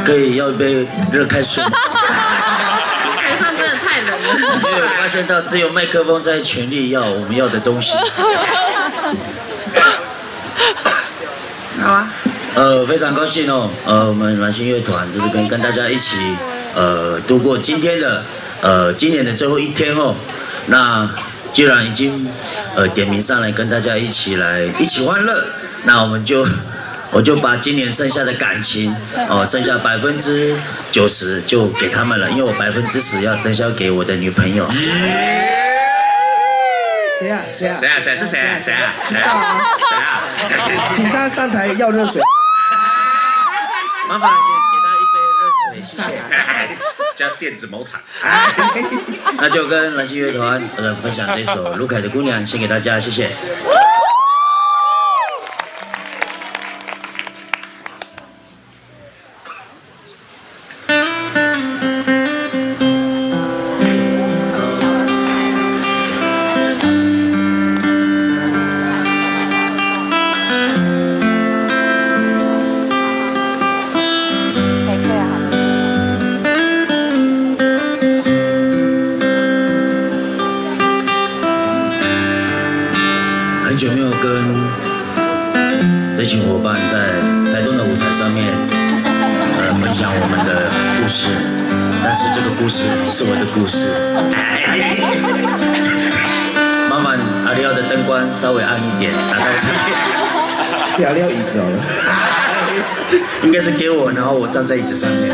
可以要一杯热开水吗？台上真的太冷了。没有发现到只有麦克风在全力要我们要的东西。好啊。非常高兴哦，我们蓝星乐团这是跟大家一起度过今年的最后一天哦。那既然已经点名上来跟大家一起欢乐，那我就把今年剩下的感情剩下90%就给他们了，因为我10%要等下要给我的女朋友。谁啊？是谁啊？知道啊？请他上台要热水。麻烦也给他一杯热水，谢谢。加电子毛毯。那就跟蓝星乐团分享这首卢凯的姑娘，献给大家，谢谢。很久没有跟这群伙伴在台东的舞台上面分享我们的故事，但是这个故事是我的故事。麻烦阿廖的灯光稍微暗一点，打到这边。不要撂椅子好了。应该是给我，然后我站在椅子上面。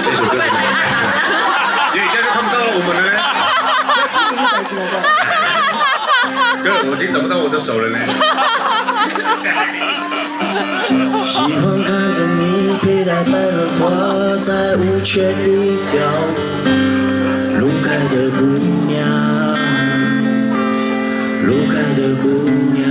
这首歌很开心，因为这样就看不到我们了呢。要去你的怎么办？哥，我已经找不到我的手了呢。喜欢看着你佩戴百合花在舞圈里跳舞，卢凯的姑娘，卢凯的姑娘。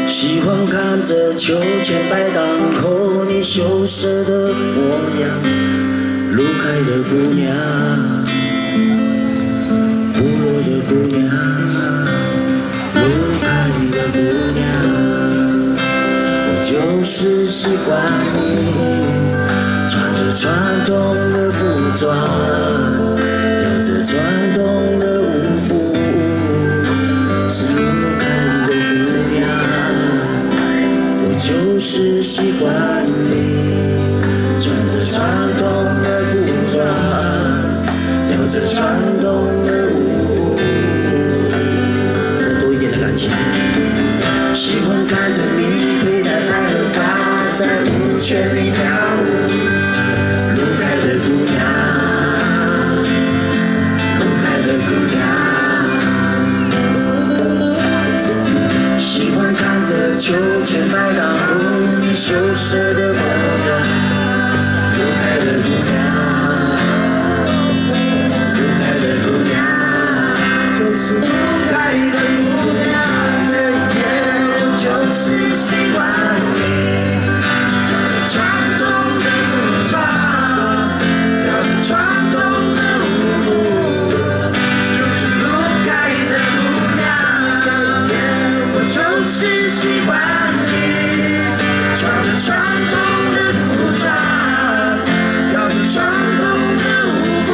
喜欢看着秋千摆荡后你羞涩的模样，卢凯的姑娘，部落的姑娘，卢凯的姑娘，我就是喜欢你，穿着传统的服装，跳着传统的舞步，是卢凯的姑娘，我就是喜欢你，穿着传统的服装，跳着传统的舞步，再多一点的感情。喜欢看着你佩戴百合花在舞圈里跳舞，卢凯的姑娘，卢凯的姑娘。喜欢看着秋千摆荡后你羞涩的模样，卢凯的姑娘，卢凯的姑娘，就是卢凯的姑娘，我就是喜欢你，穿着传统的服装，跳着传统的舞步，就是卢凯的姑娘，我就是喜欢你，穿着传统的服装，跳着传统的舞步。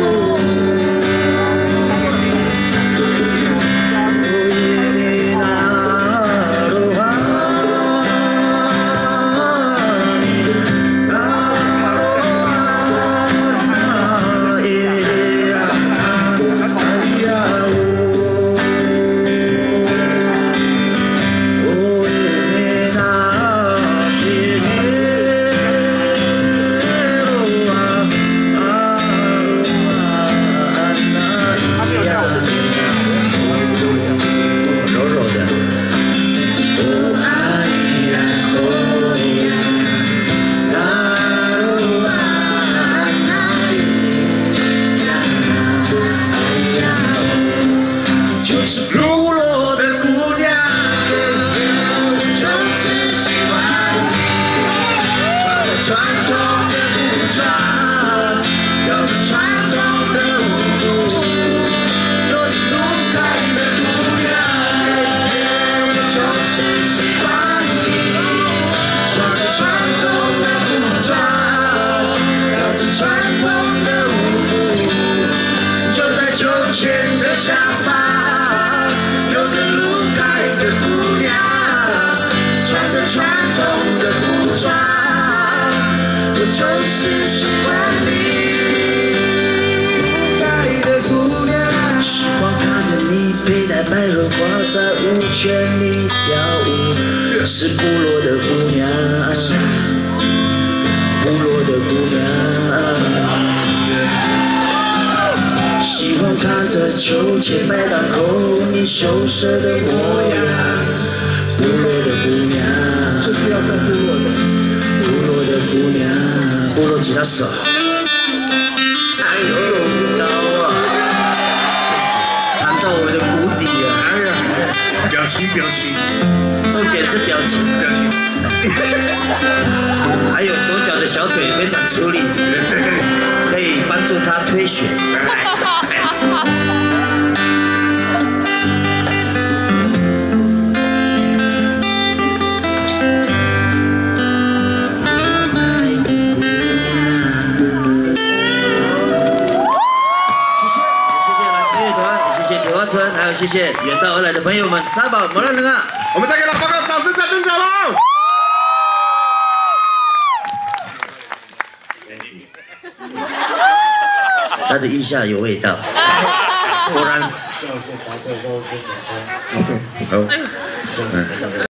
花在舞圈里跳舞，是部落的姑娘，部落的姑娘，喜欢看着秋千摆荡后你羞涩的模样，部落的姑娘，就是要在部落的。部落的姑娘，部落吉他手，哎呦高啊，谈到我的谷底啊，哎呀，表情，重点是表情，还有左脚的小腿非常出力，可以帮助他推血。还有谢谢远道而来的朋友们，沙宝摩拉人啊！我们再给老报告掌声再增长喽！他的腋下有味道，果然。好。